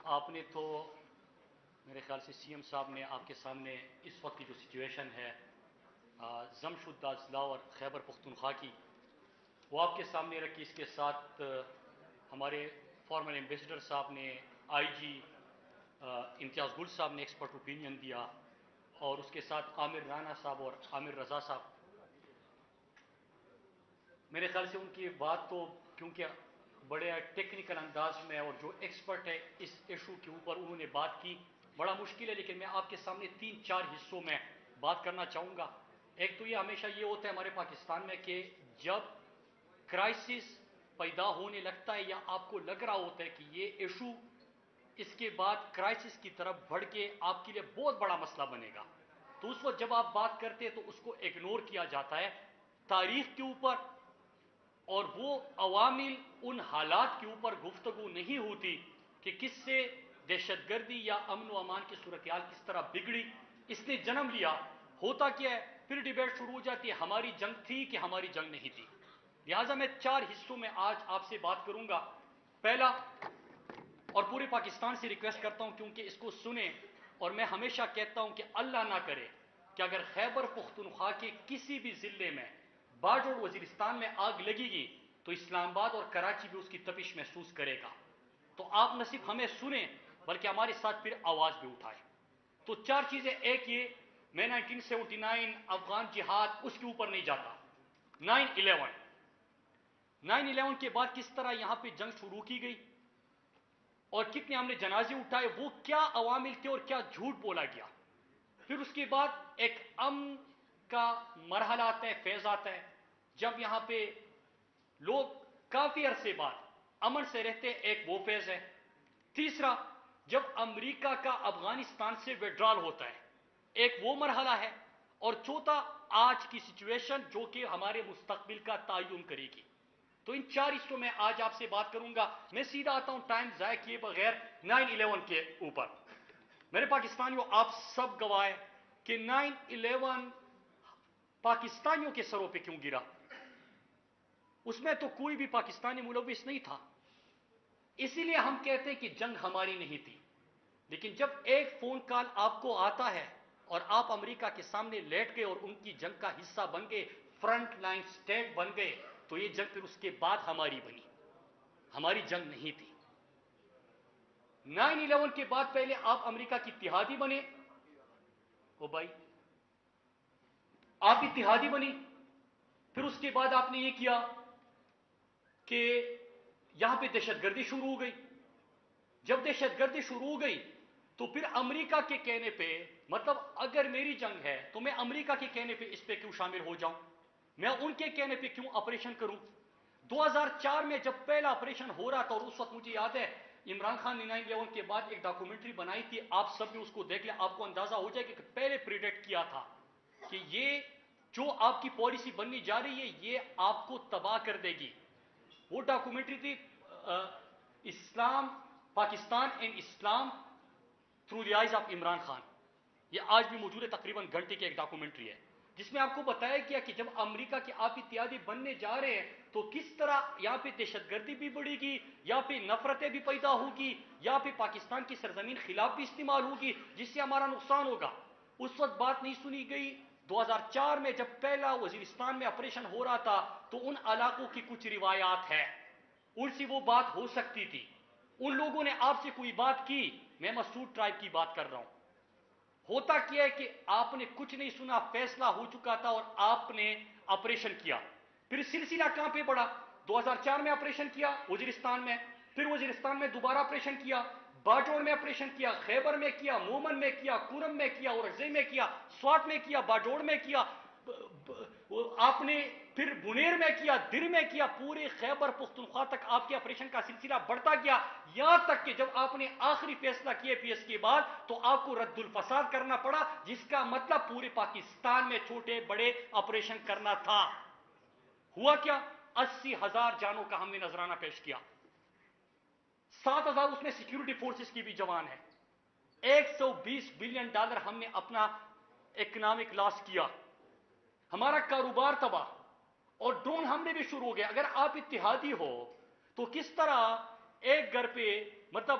آپ نے تو میرے خیال سے سی ایم صاحب نے آپ کے سامنے اس وقت کی جو سچویشن ہے ضم شدہ اضلاع اور خیبر پختونخوا کی وہ آپ کے سامنے رکھی. اس کے ساتھ ہمارے فارمر ایمبیسڈر صاحب نے آئی جی امتیاز گل صاحب نے ایکسپرٹ اوپینین دیا اور اس کے ساتھ عامر رانا صاحب اور عامر رضا صاحب. میرے خیال سے ان کی بات تو کیونکہ بڑے ٹیکنیکل انداز میں اور جو ایکسپرٹ ہے اس ایشو کے اوپر انہوں نے بات کی, بڑا مشکل ہے, لیکن میں آپ کے سامنے 3-4 حصوں میں بات کرنا چاہوں گا. ایک تو یہ ہمیشہ یہ ہوتا ہے ہمارے پاکستان میں کہ جب کرائسس پیدا ہونے لگتا ہے یا آپ کو لگ رہا ہوتا ہے کہ یہ ایشو اس کے بعد کرائسس کی طرف بڑھ کے آپ کے لیے بہت بڑا مسئلہ بنے گا, تو اس وقت جب آپ بات کرتے ہیں تو اس کو اگنور کیا جاتا ہے تاریخ کے اوپر, اور وہ عوامل ان حالات کے اوپر گفتگو نہیں ہوتی کہ کس سے دہشت گردی یا امن و امان کی صورتحال کس طرح بگڑی, اس نے جنم لیا, ہوتا کیا ہے, پھر ڈیبیٹ شروع ہو جاتی ہے ہماری جنگ تھی کہ ہماری جنگ نہیں تھی. لہٰذا میں 4 حصوں میں آج آپ سے بات کروں گا. پہلا, اور پورے پاکستان سے ریکویسٹ کرتا ہوں کیونکہ اس کو سنیں, اور میں ہمیشہ کہتا ہوں کہ اللہ نہ کرے کہ اگر خیبر پختونخوا کے کسی بھی ضلع میں باجوڑ وزیرستان میں آگ لگے گی تو اسلام آباد اور کراچی بھی اس کی تپش محسوس کرے گا. تو آپ نہ صرف ہمیں سنیں بلکہ ہمارے ساتھ پھر آواز بھی اٹھائیں. تو 4 چیزیں, ایک یہ, میں 1979 افغان جہاد اس کے اوپر نہیں جاتا. 9/11 کے بعد کس طرح یہاں پہ جنگ شروع کی گئی اور کتنے ہم نے جنازے اٹھائے, وہ کیا عوامل تھے اور کیا جھوٹ بولا گیا. پھر اس کے بعد ایک امن کا مرحلہ آتا ہے, فیض آتا ہے, جب یہاں پہ لوگ کافی عرصے بعد امن سے رہتے, ایک وہ فیض ہے. تیسرا, جب امریکہ کا افغانستان سے وڈرال ہوتا ہے, ایک وہ مرحلہ ہے. اور چوتھا, آج کی سچویشن جو کہ ہمارے مستقبل کا تعین کرے گی. تو ان 4 حصوں میں آج آپ سے بات کروں گا. میں سیدھا آتا ہوں ٹائم ضائع کیے بغیر 9/11 کے اوپر. میرے پاکستانیوں, آپ سب گواہ کہ 9/11 پاکستانیوں کے سروں پہ کیوں گرا. اس میں تو کوئی بھی پاکستانی ملوث نہیں تھا, اسی لیے ہم کہتے ہیں کہ جنگ ہماری نہیں تھی. لیکن جب ایک فون کال آپ کو آتا ہے اور آپ امریکہ کے سامنے لیٹ گئے اور ان کی جنگ کا حصہ بن گئے, فرنٹ لائن سٹیٹ بن گئے, تو یہ جنگ پھر اس کے بعد ہماری بنی, ہماری جنگ نہیں تھی. 9/11 کے بعد پہلے آپ امریکہ کی اتحادی بنے, او بھائی آپ اتحادی بنی, پھر اس کے بعد آپ نے یہ کیا کہ یہاں پہ دہشت گردی شروع ہو گئی. جب دہشت گردی شروع ہو گئی تو پھر امریکہ کے کہنے پہ, مطلب اگر میری جنگ ہے تو میں امریکہ کے کہنے پہ اس پہ کیوں شامل ہو جاؤں, میں ان کے کہنے پہ کیوں آپریشن کروں. 2004 میں جب پہلا آپریشن ہو رہا تھا, اور اس وقت مجھے یاد ہے عمران خان نے 9/11 کے بعد ایک ڈاکومنٹری بنائی تھی, آپ سب نے اس کو دیکھ لیا, آپ کو اندازہ ہو جائے کہ پہلے پریڈکٹ کیا تھا کہ یہ جو آپ کی پالیسی بننی جا رہی ہے یہ آپ کو تباہ کر دے گی. وہ ڈاکومنٹری تھی Islam, Pakistan and Islam through the eyes of Imran Khan. یہ آج بھی موجود ہے, تقریباً گھنٹے کی ایک ڈاکومنٹری ہے جس میں آپ کو بتایا گیا کہ جب امریکہ کے آپ اتحادی بننے جا رہے ہیں تو کس طرح یہاں پہ دہشت گردی بھی بڑھے گی, یہاں پہ نفرتیں بھی پیدا ہوگی, یہاں پہ پاکستان کی سرزمین خلاف بھی استعمال ہوگی جس سے ہمارا نقصان ہوگا. اس وقت بات نہیں سنی گئی. 2004 میں جب پہلا وزیرستان میں آپریشن ہو رہا تھا تو ان علاقوں کی کچھ روایات ہے, ان سے وہ بات ہو سکتی تھی. ان لوگوں نے آپ سے کوئی بات کی, میں مسعود ٹرائب کی بات کر رہا ہوں. ہوتا کیا ہے کہ آپ نے کچھ نہیں سنا, فیصلہ ہو چکا تھا اور آپ نے آپریشن کیا. پھر سلسلہ کہاں پہ پڑا, 2004 میں آپریشن کیا وزیرستان میں, پھر وزیرستان میں دوبارہ آپریشن کیا, باجوڑ میں آپریشن کیا, خیبر میں کیا, مومن میں کیا, کورم میں کیا, اورزئی میں کیا, سوات میں کیا, باجوڑ میں کیا, آپ نے پھر بنیر میں کیا, در میں کیا, پورے خیبر پختونخوا تک آپ کے آپریشن کا سلسلہ بڑھتا گیا, یہاں تک کہ جب آپ نے آخری فیصلہ کیا پی ایس کے بعد تو آپ کو رد الفساد کرنا پڑا, جس کا مطلب پورے پاکستان میں چھوٹے بڑے آپریشن کرنا تھا. ہوا کیا, 80,000 جانوں کا ہم نے نذرانہ پیش کیا, 7,000 اس میں سیکیورٹی فورسز کی بھی جوان ہے, $120 بلین ہم نے اپنا اکنامک لاس کیا, ہمارا کاروبار تباہ, اور ڈرون حملے بھی شروع ہو گئے. اگر آپ اتحادی ہو تو کس طرح ایک گھر پہ, مطلب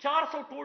400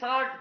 60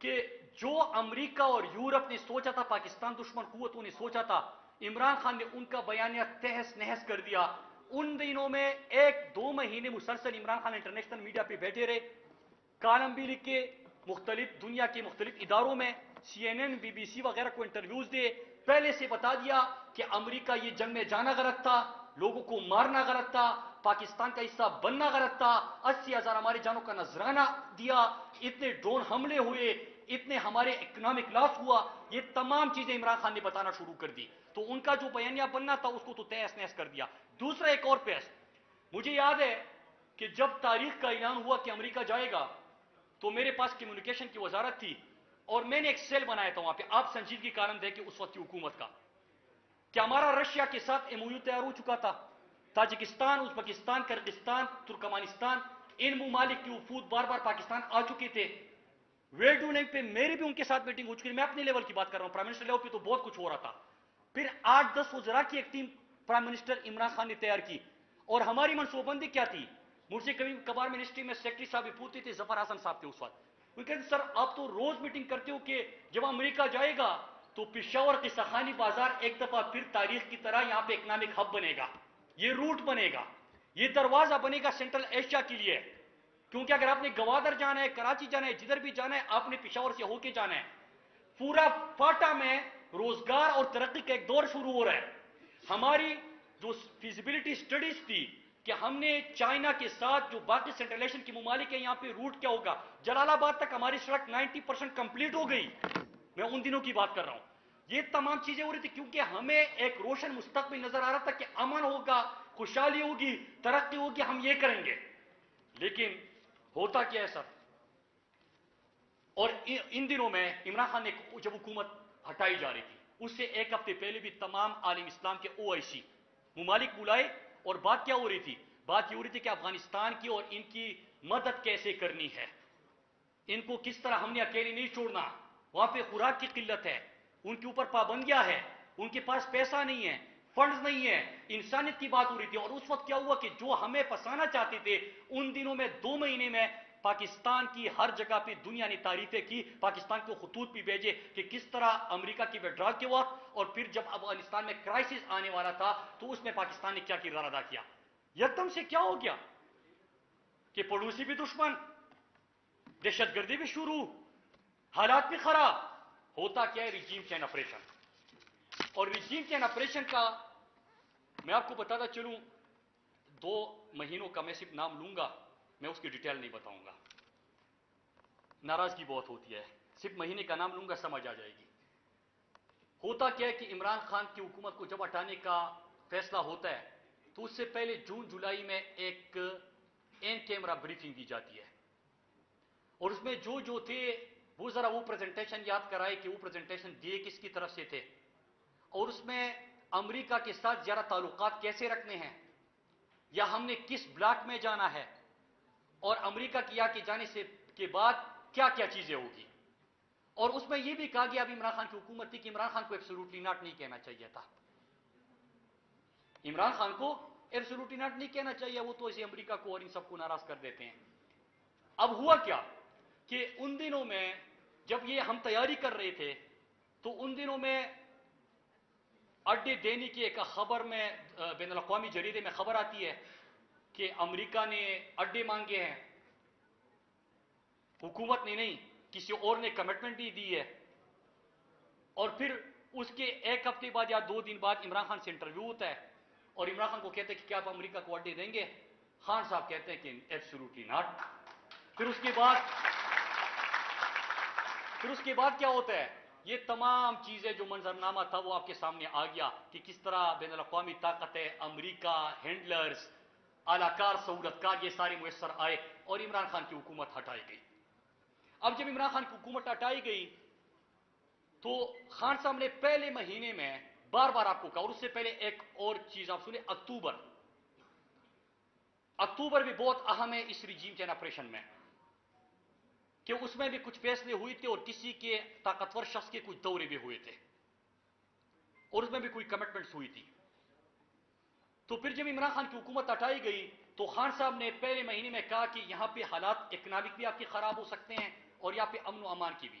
کہ جو امریکہ اور یورپ نے سوچا تھا پاکستان دشمن قوتوں نے سوچا تھا، عمران خان نے ان کا بیانیہ تہس نہس کر دیا۔ ان دنوں میں 1-2 مہینے مسلسل عمران خان انٹرنیشنل میڈیا پہ بیٹھے رہے، کالم بھی لکھے، مختلف دنیا کے مختلف اداروں میں CNN BBC وغیرہ کو انٹرویوز دے، پہلے سے بتا دیا کہ امریکہ یہ جنگ میں جانا غلط تھا، لوگوں کو مارنا غلط تھا، پاکستان کا حصہ بننا غلط تھا، 80,000 ہماری جانوں کا نذرانہ دیا، اتنے ڈرون حملے ہوئے، اتنے ہمارے اکنامک لاس ہوا، یہ تمام چیزیں عمران خان نے بتانا شروع کر دی۔ تو ان کا جو بیانیہ بننا تھا اس کو تو تہس نہس کر دیا۔ دوسرا ایک اور پیش، مجھے یاد ہے کہ جب تاریخ کا اعلان ہوا کہ امریکہ جائے گا تو میرے پاس کمیونیکیشن کی وزارت تھی اور میں نے ایک سیل بنایا تھا وہاں پہ، آپ سنجیدگی کارن دیکھیں اس وقت کی حکومت کا، کہ ہمارا رشیا کے ساتھ MOU تیار ہو چکا تھا، تاجکستان، ازبکستان، کرغزستان، ترکمانستان، ان ممالک کے وفود بار بار پاکستان آ چکے تھے، ویڈیو لنک پہ میری بھی ان کے ساتھ میٹنگ ہو چکی ہے، میں اپنے لیول کی بات کر رہا ہوں، پرائم منسٹر لیول پہ تو بہت کچھ ہو رہا تھا۔ پھر 8-10 وزراء کی ایک team prime minister Imran Khan نے تیار کی، اور ہماری منصوبہ بندی کیا تھی؟ مجھ سے کبھی کبھار منسٹری میں سیکرٹری صاحب بھی پوچھتے تھے، ظفر حسن صاحب تھے اس وقت، وہ کہتے سر آپ تو روز میٹنگ کرتے ہو کہ جب امریکہ جائے گا تو پشاور کی سخانی بازار ایک دفعہ پھر تاریخ کی طرح یہاں پہ اکنامک ہب بنے گا، یہ روٹ بنے گا، یہ دروازہ بنے گا سینٹرل ایشیا کے لیے، کیونکہ اگر آپ نے گوادر جانا ہے، کراچی جانا ہے، جدھر بھی جانا ہے آپ نے پشاور سے ہو کے جانا ہے۔ پورا فاٹا میں روزگار اور ترقی کا ایک دور شروع ہو رہا ہے۔ ہماری جو فیزیبلٹی سٹڈیز تھی کہ ہم نے چائنا کے ساتھ جو باقی سینٹرل ایشین کے ممالک ہیں یہاں پہ روٹ کیا ہوگا، جلال آباد تک ہماری سڑک 90% کمپلیٹ ہو گئی، میں ان دنوں کی بات کر رہا ہوں۔ یہ تمام چیزیں ہو رہی تھی کیونکہ ہمیں ایک روشن مستقبل نظر آ رہا تھا کہ امن ہوگا، خوشحالی ہوگی، ترقی ہوگی، ہم یہ کریں گے۔ لیکن ہوتا کیا ہے سر؟ اور ان دنوں میں عمران خان نے جب حکومت ہٹائی جا رہی تھی اس سے ایک ہفتے پہلے بھی تمام عالم اسلام کے OIC ممالک بلائے، اور بات کیا ہو رہی تھی؟ بات یہ ہو رہی تھی کہ افغانستان کی اور ان کی مدد کیسے کرنی ہے، ان کو کس طرح ہم نے اکیلے نہیں چھوڑنا، وہاں پہ خوراک کی قلت ہے، ان کے اوپر پابندیاں ہے، ان کے پاس پیسہ نہیں ہے، فنڈز نہیں ہے، انسانیت کی بات ہو رہی تھی۔ اور اس وقت کیا ہوا کہ جو ہمیں پھنسانا چاہتے تھے ان دنوں میں 2 مہینے میں پاکستان کی ہر جگہ پہ دنیا نے تعریفیں کی، پاکستان کو خطوط بھی بھیجے کہ کس طرح امریکہ کی وڈرال کے وقت اور پھر جب افغانستان میں کرائسس آنے والا تھا تو اس میں پاکستان نے کیا کردار ادا کیا۔ یکدم سے کیا ہو گیا کہ پڑوسی بھی دشمن، دہشت گردی بھی شروع، حالات بھی خراب۔ ہوتا کیا ہے؟ ریجیم چین آپریشن۔ اور ریجیم چین آپریشن کا میں آپ کو بتاتا چلوں، 2 مہینوں کا میں صرف نام لوں گا، میں اس کی ڈیٹیل نہیں بتاؤں گا، ناراضگی بہت ہوتی ہے، صرف مہینے کا نام لوں گا سمجھ آ جائے گی۔ ہوتا کیا ہے کہ عمران خان کی حکومت کو جب ہٹانے کا فیصلہ ہوتا ہے تو اس سے پہلے جون جولائی میں ایک این کیمرہ بریفنگ دی جاتی ہے، اور اس میں جو تھے وہ ذرا وہ پریزنٹیشن یاد کرائے کہ وہ پریزنٹیشن دیے کس کی طرف سے تھے، اور اس میں امریکہ کے ساتھ زیادہ تعلقات کیسے رکھنے ہیں، یا ہم نے کس بلاک میں جانا ہے، اور امریکہ کی یہاں کے جانے سے کے بعد کیا کیا چیزیں ہوگی۔ اور اس میں یہ بھی کہا گیا اب عمران خان کی حکومت تھی کہ عمران خان کو ایبسولوٹلی ناٹ نہیں کہنا چاہیے تھا، عمران خان کو ایبسولوٹلی ناٹ نہیں کہنا چاہیے، وہ تو اسے امریکہ کو اور ان سب کو ناراض کر دیتے ہیں۔ اب ہوا کیا کہ ان دنوں میں جب یہ ہم تیاری کر رہے تھے تو ان دنوں میں اڈے دینے کی ایک خبر میں بین الاقوامی جریدے میں خبر آتی ہے کہ امریکہ نے اڈے مانگے ہیں، حکومت نے نہیں، کسی اور نے کمٹمنٹ بھی دی ہے۔ اور پھر اس کے ایک ہفتے بعد یا 2 دن بعد عمران خان سے انٹرویو ہوتا ہے اور عمران خان کو کہتے ہیں کہ کیا آپ امریکہ کو اڈے دیں گے؟ خان صاحب کہتے ہیں کہ ایبسولوٹلی ناٹ۔ پھر اس کے بعد کیا ہوتا ہے؟ یہ تمام چیزیں جو منظرنامہ تھا وہ آپ کے سامنے آ گیا کہ کس طرح بین الاقوامی طاقتیں، امریکہ، ہینڈلرز، اعلی کار، سہولتکار، یہ سارے میسر آئے اور عمران خان کی حکومت ہٹائی گئی۔ اب جب عمران خان کی حکومت ہٹائی گئی تو خان صاحب نے پہلے مہینے میں بار بار آپ کو کہا، اور اس سے پہلے ایک اور چیز آپ سنیں، اکتوبر بھی بہت اہم ہے اس ریجیم چین آپریشن میں، کہ اس میں بھی کچھ فیصلے ہوئے تھے اور کسی کے طاقتور شخص کے کچھ دورے بھی ہوئے تھے اور اس میں بھی کوئی کمٹمنٹس ہوئی تھی۔ تو پھر جب عمران خان کی حکومت ہٹائی گئی تو خان صاحب نے پہلے مہینے میں کہا کہ یہاں پہ حالات اکنامک بھی آپ کے خراب ہو سکتے ہیں اور یہاں پہ امن و امان کی بھی،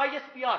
ISPR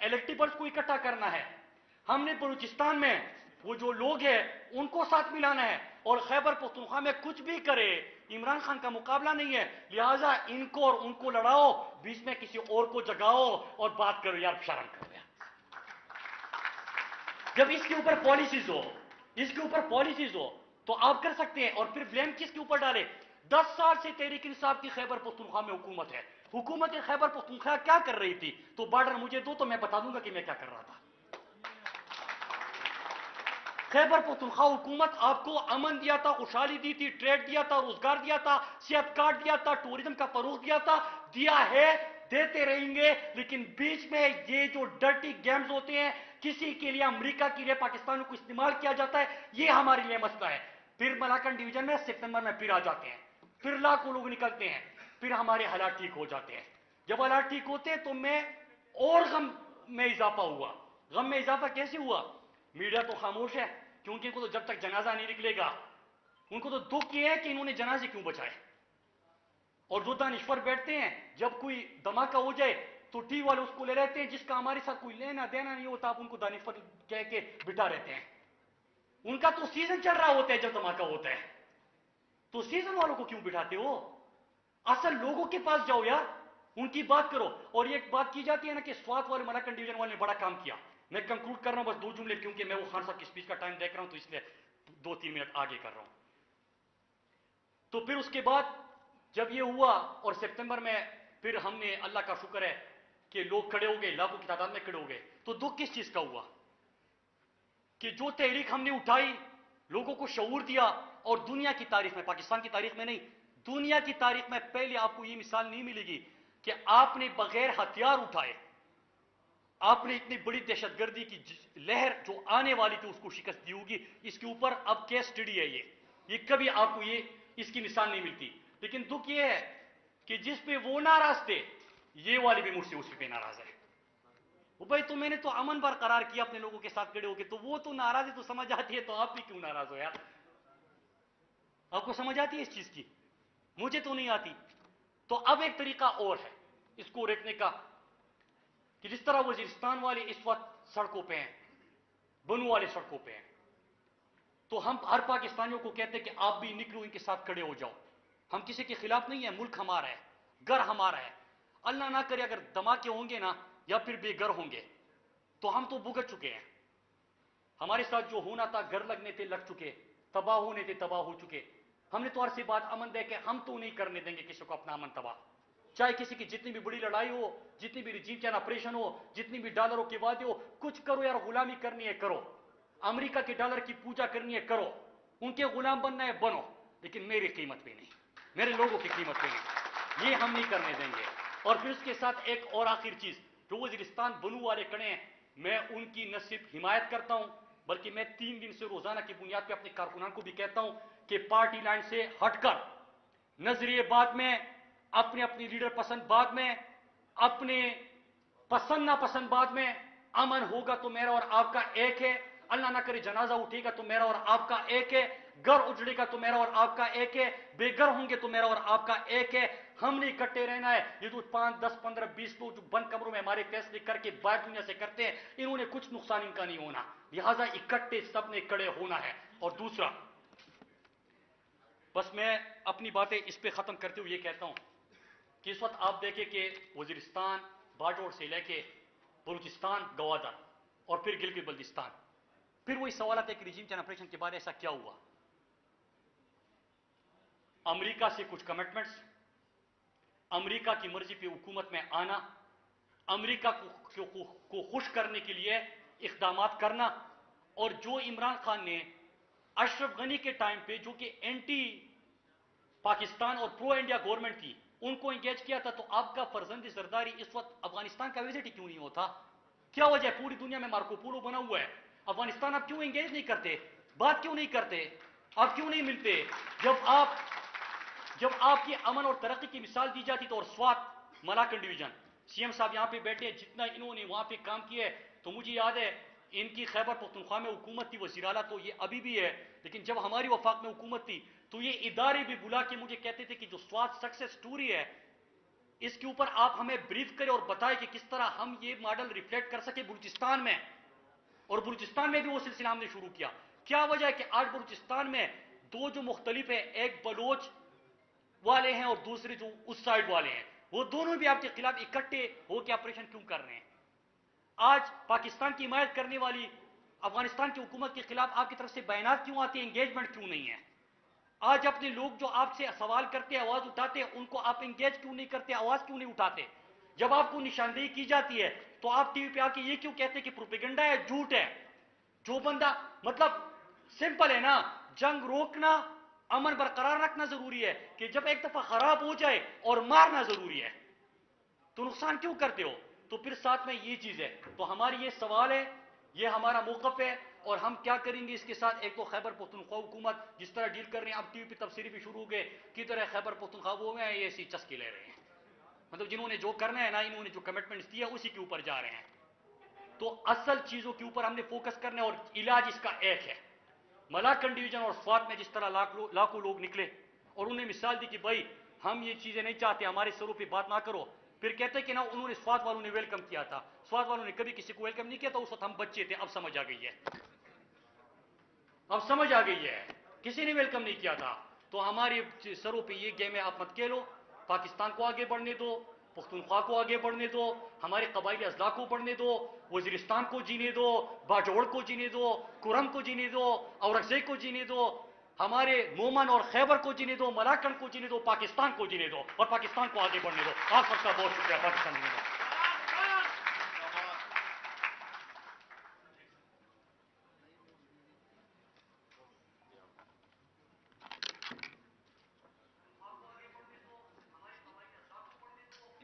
الیکٹیبلز کو اکٹھا کرنا ہے، ہم نے بلوچستان میں وہ جو لوگ ہیں ان کو ساتھ ملانا ہے، اور خیبر پختونخوا میں کچھ بھی کرے عمران خان کا مقابلہ نہیں ہے، لہٰذا ان کو اور ان کو لڑاؤ، بیچ میں کسی اور کو جگاؤ اور بات کرو، یار شرم کرو یار۔ جب اس کے اوپر پالیسیز ہو تو آپ کر سکتے ہیں، اور پھر بلیم کس کے اوپر ڈالے؟ 10 سال سے تحریک انصاف کی خیبر پختونخوا میں حکومت ہے، حکومت خیبر پختونخوا کیا کر رہی تھی؟ تو بارڈر مجھے دو تو میں بتا دوں گا کہ میں کیا کر رہا تھا۔ خیبر پختونخوا حکومت آپ کو امن دیا تھا، خوشحالی دی تھی، ٹریڈ دیا تھا، روزگار دیا تھا، صحت کارڈ دیا تھا، ٹورزم کا فروغ دیا تھا، دیا ہے، دیتے رہیں گے، لیکن بیچ میں یہ جو ڈرٹی گیمز ہوتے ہیں، کسی کے لیے امریکہ کے لیے پاکستان کو استعمال کیا جاتا ہے، یہ ہمارے لیے مسئلہ ہے۔ پھر ملاکنڈ ڈویژن میں سپتمبر میں پھر آ جاتے ہیں، پھر لاکھوں لوگ نکلتے ہیں، پھر ہمارے حالات ٹھیک ہو جاتے ہیں۔ جب حالات ٹھیک ہوتے ہیں تو میں اور غم میں اضافہ ہوا۔ غم میں اضافہ کیسے ہوا؟ میڈیا تو خاموش ہے، کیونکہ ان کو تو جب تک جنازہ نہیں نکلے گا، ان کو تو دکھ یہ ہے کہ انہوں نے جنازے کیوں بچائے۔ اور جو دانشور بیٹھتے ہیں، جب کوئی دھماکہ ہو جائے تو ٹی والے اس کو لے لیتے ہیں، جس کا ہمارے ساتھ کوئی لینا دینا نہیں ہوتا، آپ ان کو دانشور کہہ کے بٹھا رہتے ہیں۔ ان کا تو سیزن چل رہا ہوتا ہے جب دھماکہ ہوتا ہے، تو سیزن والوں کو کیوں بٹھاتے ہو؟ اصل لوگوں کے پاس جاؤ یار، ان کی بات کرو۔ اور یہ ایک بات کی جاتی ہے نا کہ سوات والے ملاکنڈ ڈویژن والے نے بڑا کام کیا۔ میں کنکلوڈ کر رہا ہوں بس 2 جملے، کیونکہ میں وہ خان صاحب کی اسپیچ کا ٹائم دیکھ رہا ہوں تو اس لیے 2-3 منٹ آگے کر رہا ہوں۔ تو پھر اس کے بعد جب یہ ہوا اور سپتمبر میں پھر ہم نے، اللہ کا شکر ہے کہ لوگ کھڑے ہو گئے، لاکھوں کی تعداد میں کھڑے ہو گئے، تو دکھ کس چیز کا ہوا؟ کہ جو تحریک ہم نے اٹھائی، لوگوں کو شعور دیا، اور دنیا کی تاریخ میں، پاکستان کی تاریخ میں نہیں، دنیا کی تاریخ میں پہلے آپ کو یہ مثال نہیں ملے گی کہ آپ نے بغیر ہتھیار اٹھائے، آپ نے اتنی بڑی دہشت گردی کی لہر جو آنے والی تھی اس کو شکست دی ہوگی۔ اس کے اوپر اب کیس اسٹڈی ہے، یہ کبھی آپ کو اس کی مثال نہیں ملتی۔ لیکن دکھ یہ ہے کہ جس پہ وہ ناراض تھے، یہ والے بھی مجھ سے اس پہ ناراض ہے۔ وہ بھائی تو میں نے تو امن برقرار کیا اپنے لوگوں کے ساتھ کھڑے ہو کے، تو وہ تو ناراض ہے تو سمجھ آتی ہے، تو آپ بھی کیوں ناراض ہو یار؟ آپ کو سمجھ آتی ہے اس چیز کی؟ مجھے تو نہیں آتی۔ تو اب ایک طریقہ اور ہے اس کو روکنے کا، کہ جس طرح وزیرستان والے اس وقت سڑکوں پہ ہیں، بنو والے سڑکوں پہ ہیں، تو ہم ہر پاکستانیوں کو کہتے ہیں کہ آپ بھی نکلو، ان کے ساتھ کھڑے ہو جاؤ۔ ہم کسی کے خلاف نہیں ہیں، ملک ہمارا ہے، گھر ہمارا ہے۔ اللہ نہ کرے اگر دھماکے ہوں گے نا، یا پھر بے گھر ہوں گے، تو ہم تو بھگت چکے ہیں۔ ہمارے ساتھ جو ہونا تھا، گھر لگنے تھے لگ چکے، تباہ ہونے تھے تباہ ہو چکے۔ ہم نے تو عرصے بعد امن دے کے، ہم تو نہیں کرنے دیں گے کسی کو اپنا امن تباہ، چاہے کسی کی جتنی بھی بڑی لڑائی ہو، جتنی بھی رجیم چین آپریشن ہو، جتنی بھی ڈالروں کے وعدے ہو، کچھ کرو یار، غلامی کرنی ہے کرو، امریکہ کے ڈالر کی پوجا کرنی ہے کرو، ان کے غلام بننا ہے بنو، لیکن میری قیمت پہ نہیں، میرے لوگوں کی قیمت پہ نہیں، یہ ہم نہیں کرنے دیں گے۔ اور پھر اس کے ساتھ ایک اور آخر چیز، جو وزیرستان بنو والے کھڑے ہیں، میں ان کی نہ صرف حمایت کرتا ہوں، بلکہ میں 3 دن سے روزانہ کی بنیاد پہ اپنے کارکنان کو بھی کہتا ہوں کہ پارٹی لائن سے ہٹ کر نظریے بات میں، اپنے اپنی لیڈر پسند بات میں، اپنے پسند ناپسند بات میں، امن ہوگا تو میرا اور آپ کا ایک ہے، اللہ نہ کرے جنازہ اٹھے گا تو میرا اور آپ کا ایک ہے، گھر اجڑے گا تو میرا اور آپ کا ایک ہے، بے گھر ہوں گے تو میرا اور آپ کا ایک ہے۔ ہم نے اکٹھے رہنا ہے۔ یہ جو 5 10 15 20 لوگ جو بند کمروں میں ہمارے فیصلے کر کے باہر دنیا سے کرتے ہیں، انہوں نے کچھ نقصان ان کا نہیں ہونا، لہٰذا اکٹھے سب نے کھڑے ہونا ہے۔ اور دوسرا، بس میں اپنی باتیں اس پہ ختم کرتے ہوئے یہ کہتا ہوں کہ اس وقت آپ دیکھیں کہ وزیرستان باجوڑ سے لے کے بلوچستان گوادر اور پھر گلگت بلتستان، پھر وہی سوالات ہے کہ ریجیم چین آپریشن کے بعد ایسا کیا ہوا؟ امریکہ سے کچھ کمٹمنٹس، امریکہ کی مرضی پہ حکومت میں آنا، امریکہ کو خوش کرنے کے لیے اقدامات کرنا، اور جو عمران خان نے اشرف غنی کے ٹائم پہ جو کہ اینٹی پاکستان اور پرو انڈیا گورنمنٹ تھی، ان کو انگیج کیا تھا، تو آپ کا فرزند زرداری اس وقت افغانستان کا وزٹ ہی کیوں نہیں ہوتا؟ کیا وجہ ہے؟ پوری دنیا میں مارکو پولو بنا ہوا ہے، افغانستان آپ کیوں انگیج نہیں کرتے؟ بات کیوں نہیں کرتے؟ آپ کیوں نہیں ملتے؟ جب آپ کی امن اور ترقی کی مثال دی جاتی تو، اور Swat Malakand division, C M صاحب یہاں پہ بیٹھے ہیں، جتنا انہوں نے وہاں پہ کام کیا ہے، تو مجھے یاد ہے ان کی خیبر پختونخوا میں حکومت تھی، وزیر اعلیٰ تو یہ ابھی بھی ہے، لیکن جب ہماری وفاق میں حکومت تھی تو یہ ادارے بھی بلا کے مجھے کہتے تھے کہ جو سوات سکسیس سٹوری ہے اس کے اوپر آپ ہمیں بریف کریں اور بتائیں کہ کس طرح ہم یہ ماڈل ریفلیکٹ کر سکے بلوچستان میں، اور بلوچستان میں بھی وہ سلسلہ ہم نے شروع کیا۔ کیا وجہ ہے کہ آج بلوچستان میں دو جو مختلف ہیں، ایک بلوچ والے ہیں اور دوسرے جو اس سائڈ والے ہیں، وہ دونوں بھی آپ کے خلاف اکٹھے ہو کے آپریشن کیوں کر رہے ہیں؟ آج پاکستان کی حمایت کرنے والی افغانستان کی حکومت کے خلاف آپ کی طرف سے بیانات کیوں آتے ہیں، انگیجمنٹ کیوں نہیں ہے؟ آج اپنے لوگ جو آپ سے سوال کرتے آواز اٹھاتے ہیں، ان کو آپ انگیج کیوں نہیں کرتے، آواز کیوں نہیں اٹھاتے؟ جب آپ کو نشاندہی کی جاتی ہے تو آپ ٹی وی پہ آ کے یہ کیوں کہتے ہیں کہ پروپیگنڈا ہے، جھوٹ ہے؟ جو بندہ مطلب سمپل ہے نا، جنگ روکنا، امن برقرار رکھنا ضروری ہے، کہ جب ایک دفعہ خراب ہو جائے اور مارنا ضروری ہے، تو نقصان کیوں کرتے ہو؟ تو پھر ساتھ میں یہ چیز ہے، تو ہماری یہ سوال ہے، یہ ہمارا موقف ہے، اور ہم کیا کریں گے اس کے ساتھ؟ ایک تو خیبر پختونخوا حکومت جس طرح ڈیل کر رہے ہیں، اب ٹی وی پہ تبصرے بھی شروع ہو گئے، کی طرح خیبر پختونخوا وہ ہیں، یہ ایسی چسکے لے رہے ہیں، مطلب جنہوں نے جو کرنا ہے نا، انہوں نے جو کمٹمنٹس دیا اسی کے اوپر جا رہے ہیں۔ تو اصل چیزوں کے اوپر ہم نے فوکس کرنا ہے، اور علاج اس کا ایک ہے۔ ملاکنڈ ڈویژن اور سوات میں جس طرح لاکھوں لوگ نکلے اور انہیں مثال دی کہ بھائی ہم یہ چیزیں نہیں چاہتے، ہمارے سروں پہ بات نہ کرو، پھر کہتے کہ نا انہوں نے سوات والوں نے ویلکم کیا تھا، سوات والوں نے کبھی کسی کو ویلکم نہیں کیا تھا، اس وقت ہم بچے تھے، اب سمجھ آ گئی ہے، اب سمجھ آ گئی ہے، کسی نے ویلکم نہیں کیا تھا۔ تو ہمارے سروں پہ یہ گیم ہے، آپ مت کھیلو، پاکستان کو آگے بڑھنے دو، پختونخوا کو آگے بڑھنے دو، ہمارے قبائلی اضلاع کو بڑھنے دو، وزیرستان کو جینے دو، باجوڑ کو جینے دو، کرم کو جینے دو، اورکزئی کو جینے دو، ہمارے مومن اور خیبر کو جینے دو، ملاکنڈ کو جینے دو، پاکستان کو جینے دو، اور پاکستان کو آگے بڑھنے دو۔ آپ سب کا بہت شکریہ، پاکستان جینے دو۔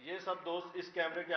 یہ سب دوست اس کیمرے کے